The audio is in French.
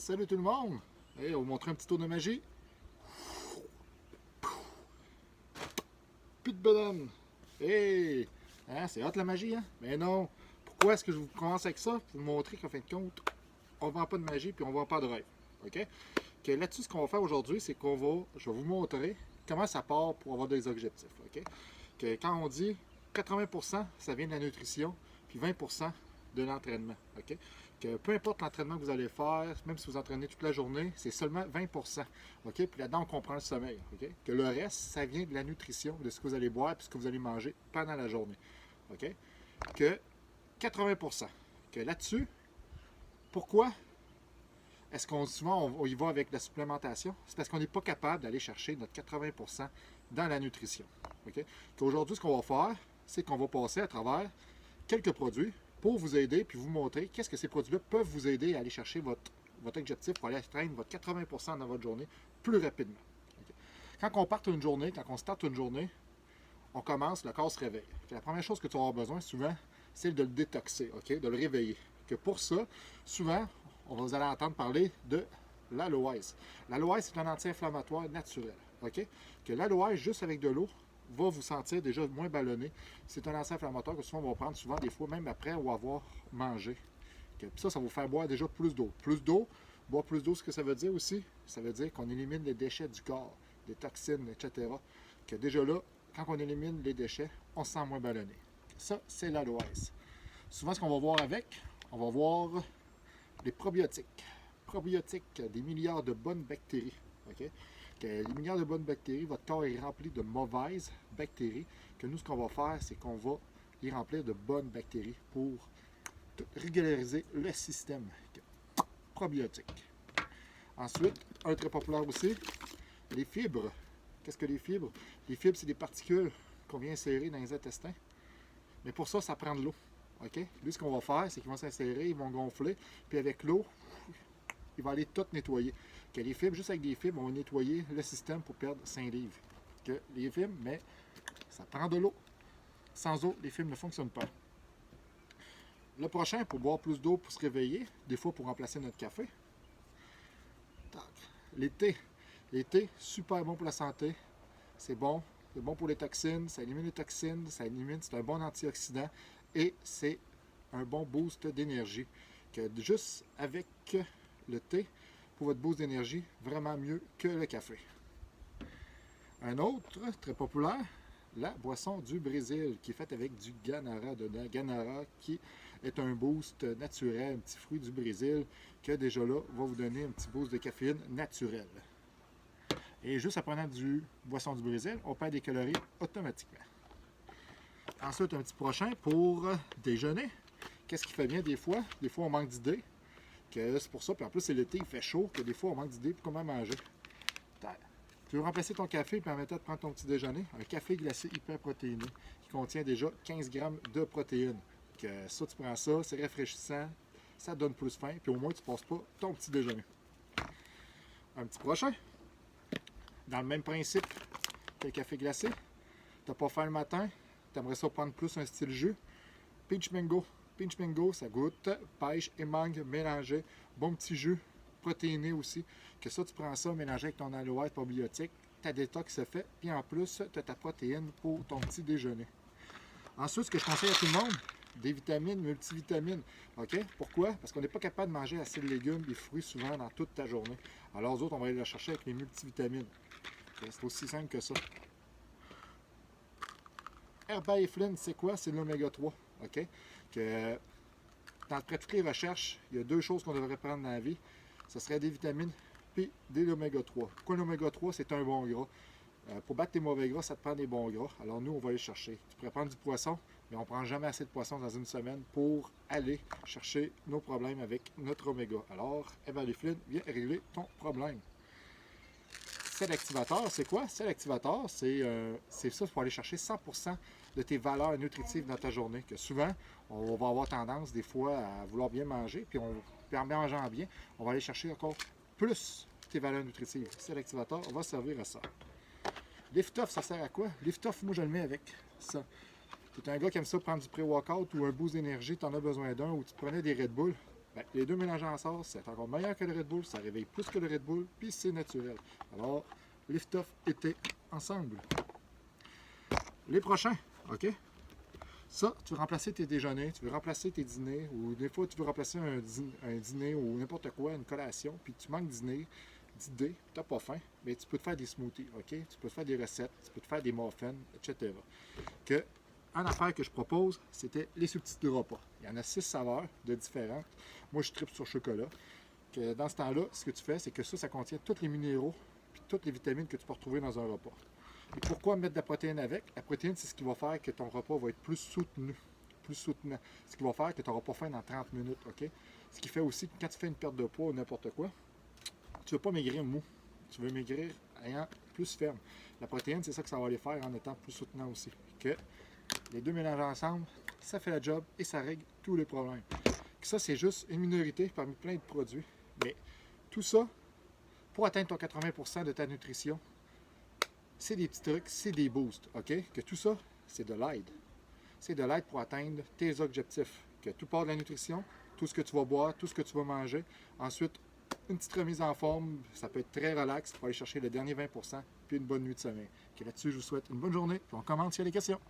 Salut tout le monde! Hey, on va vous montrer un petit tour de magie. Plus de bonhomme! Hey! Hein, c'est hot la magie, hein? Mais non! Pourquoi est-ce que je vous commence avec ça? Pour vous montrer qu'en fin de compte, on ne vend pas de magie puis on ne vend pas de rêve. OK? Que là-dessus, ce qu'on va faire aujourd'hui, c'est je vais vous montrer comment ça part pour avoir des objectifs. OK? Que quand on dit 80%, ça vient de la nutrition, puis 20% de l'entraînement. OK? Que peu importe l'entraînement que vous allez faire, même si vous entraînez toute la journée, c'est seulement 20%. OK? Puis là-dedans, on comprend le sommeil. OK? Que le reste, ça vient de la nutrition, de ce que vous allez boire et ce que vous allez manger pendant la journée. OK? Que 80%. Que là-dessus, pourquoi est-ce qu'on souvent on y va avec la supplémentation? C'est parce qu'on n'est pas capable d'aller chercher notre 80% dans la nutrition. OK? Qu'aujourd'hui, ce qu'on va faire, c'est qu'on va passer à travers quelques produits pour vous aider puis vous montrer qu'est-ce que ces produits-là peuvent vous aider à aller chercher votre objectif pour aller atteindre votre 80% dans votre journée plus rapidement. Okay? Quand on part une journée, quand on starte une journée, on commence, le corps se réveille. La première chose que tu vas avoir besoin souvent, c'est de le détoxer, okay? De le réveiller. Que pour ça, souvent, vous allez entendre parler de l'aloès. L'aloès, c'est un anti-inflammatoire naturel. Okay? Que l'aloès, juste avec de l'eau, va vous sentir déjà moins ballonné. C'est un anti-inflammatoire que souvent on va prendre souvent des fois, même après ou avoir mangé. Okay? Puis ça va vous faire boire déjà plus d'eau. Plus d'eau, boire plus d'eau, ce que ça veut dire aussi, ça veut dire qu'on élimine les déchets du corps, des toxines, etc. Que déjà là, quand on élimine les déchets, on se sent moins ballonné. Ça, c'est l'aloès. Souvent, ce qu'on va voir avec, on va voir les probiotiques. Probiotiques, des milliards de bonnes bactéries. Okay? Que les milliards de bonnes bactéries, votre corps est rempli de mauvaises bactéries. Que nous, ce qu'on va faire, c'est qu'on va y remplir de bonnes bactéries pour régulariser le système. Probiotiques. Ensuite, un très populaire aussi, les fibres. Qu'est-ce que les fibres? Les fibres, c'est des particules qu'on vient insérer dans les intestins. Mais pour ça, ça prend de l'eau. Okay? Lui, ce qu'on va faire, c'est qu'ils vont s'insérer, ils vont gonfler, puis avec l'eau, il va aller tout nettoyer. Que les fibres, juste avec des fibres, on va nettoyer le système pour perdre 5 livres. Que les fibres, mais ça prend de l'eau. Sans eau, les fibres ne fonctionnent pas. Le prochain, pour boire plus d'eau, pour se réveiller, des fois pour remplacer notre café. Les thés. Les thés, super bon pour la santé. C'est bon pour les toxines, ça élimine les toxines, c'est un bon antioxydant et c'est un bon boost d'énergie. Que juste avec le thé, pour votre boost d'énergie, vraiment mieux que le café. Un autre, très populaire, la boisson du Brésil, qui est faite avec du Guanara dedans. Guanara qui est un boost naturel, un petit fruit du Brésil, que déjà là, va vous donner un petit boost de caféine naturel. Et juste en prenant du boisson du Brésil, on perd des calories automatiquement. Ensuite, un petit prochain pour déjeuner. Qu'est-ce qui fait bien des fois? Des fois, on manque d'idées. C'est pour ça, puis en plus, c'est l'été, il fait chaud, que des fois, on manque d'idées pour comment manger. Tu veux remplacer ton café et permettre de prendre ton petit déjeuner? Un café glacé hyper protéiné qui contient déjà 15 grammes de protéines. Que ça, tu prends ça, c'est rafraîchissant, ça donne plus faim, puis au moins, tu ne passes pas ton petit déjeuner. Un petit prochain. Dans le même principe que le café glacé, tu n'as pas faim le matin, tu aimerais ça prendre plus un style jus. Peach Mango. Peach Mango, ça goûte pêche et mangue mélangé. Bon petit jus, protéiné aussi. Que ça, tu prends ça mélangé avec ton aloès probiotique, ta détox se fait, puis en plus, tu as ta protéine pour ton petit déjeuner. Ensuite, ce que je conseille à tout le monde, des vitamines, multivitamines. OK? Pourquoi? Parce qu'on n'est pas capable de manger assez de légumes, des fruits souvent dans toute ta journée. Alors, nous autres, on va aller la chercher avec les multivitamines. C'est aussi simple que ça. Herbiflin, c'est quoi? C'est l'oméga 3. OK? Que dans près toutes les recherches, il y a deux choses qu'on devrait prendre dans la vie. Ce serait des vitamines et de l'oméga 3. Pourquoi l'oméga 3? C'est un bon gras. Pour battre tes mauvais gras, ça te prend des bons gras. Alors nous, on va aller chercher. Tu pourrais prendre du poisson, mais on ne prend jamais assez de poisson dans une semaine pour aller chercher nos problèmes avec notre oméga. Alors, Herbiflin vient régler ton problème. Cell activateur, c'est quoi? Cell activateur, c'est ça pour aller chercher 100% de tes valeurs nutritives dans ta journée. Que souvent, on va avoir tendance des fois à vouloir bien manger, puis en mangeant bien, on va aller chercher encore plus tes valeurs nutritives. Cell activateur va servir à ça. Lift-off, ça sert à quoi? Lift-off, moi je le mets avec ça. Tu es un gars qui aime ça prendre du pré-workout ou un boost d'énergie, tu en as besoin d'un, ou tu prenais des Red Bull. Ben, les deux mélangés ensemble, c'est encore meilleur que le Red Bull, ça réveille plus que le Red Bull, puis c'est naturel. Alors, Lift Off était ensemble. Les prochains, OK? Ça, tu veux remplacer tes déjeuners, tu veux remplacer tes dîners, ou des fois tu veux remplacer un dîner ou n'importe quoi, une collation, puis tu manques d'idées, tu n'as pas faim, mais tu peux te faire des smoothies, OK? Tu peux te faire des recettes, tu peux te faire des muffins, etc. Que, une affaire que je propose, c'était les substituts de repas. Il y en a 6 saveurs de différentes. Moi, je tripe sur chocolat. Que dans ce temps-là, ce que tu fais, c'est que ça contient tous les minéraux puis toutes les vitamines que tu peux retrouver dans un repas. Et pourquoi mettre de la protéine avec? La protéine, c'est ce qui va faire que ton repas va être plus soutenu, plus soutenant. Ce qui va faire que tu n'auras pas faim dans 30 minutes, OK? Ce qui fait aussi que quand tu fais une perte de poids ou n'importe quoi, tu ne veux pas maigrir mou. Tu veux maigrir ayant plus ferme. La protéine, c'est ça que ça va aller faire en étant plus soutenant aussi. Que les deux mélangés ensemble, ça fait la job et ça règle tous les problèmes. Ça, c'est juste une minorité parmi plein de produits. Mais tout ça, pour atteindre ton 80% de ta nutrition, c'est des petits trucs, c'est des boosts, OK? Que tout ça, c'est de l'aide. C'est de l'aide pour atteindre tes objectifs. Que tout part de la nutrition, tout ce que tu vas boire, tout ce que tu vas manger. Ensuite, une petite remise en forme, ça peut être très relax pour aller chercher le dernier 20%, puis une bonne nuit de sommeil. Là-dessus, je vous souhaite une bonne journée, puis on commence s'il y a des questions.